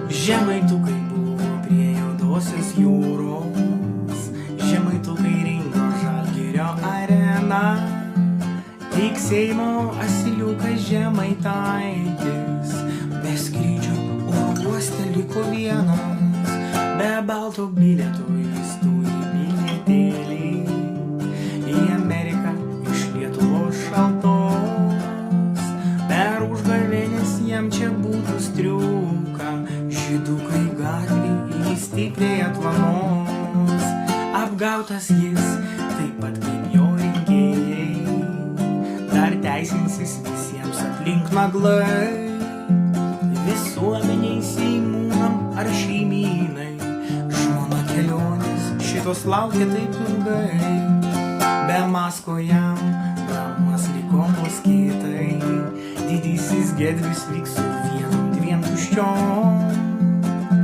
Žemaitukai buvo prie Juodosios jūros, žemaitukai rinko Žalgirio areną. Tik Seimo asiliukas Žemaitaitis be skrydžio oro uoste liko vienas, be balto bilieto jis turi bilietėlį į Ameriką iš Lietuvos šaltos. Per užgavėnes jam čia būtų striuka, žydukai gatvėj jis stipriai atvanos. Apgautas jis taip pat kaip jo rinkėjai, dar teisinsis visiems aplink naglai. Visuomeniai, seimūnam ar šeimynai, žmona kelionės šitos laukia taip ilgai. Be masko jam namas liko moskitai, didysis Giedrius vyks su dviem tuščiom.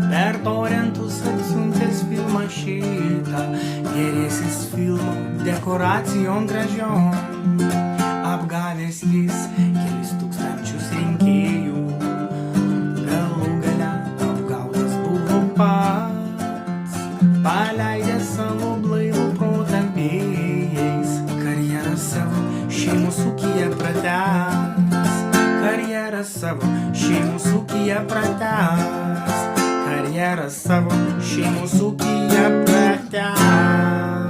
Per torentus atsiuntęs filmą šitą, gėrėsis filmo dekoracijom gražiom. Apgavęs jis kelis tūkstančius rinkėjų, galų gale apgautas buvo pats, paleidęs savo blaivų protą vėjais. Karjerą savo šeimos ūkyje pratęs, karjerą savo šeimos ūkyje pratęs, karjerą savo šeimos ūkyje pratęs.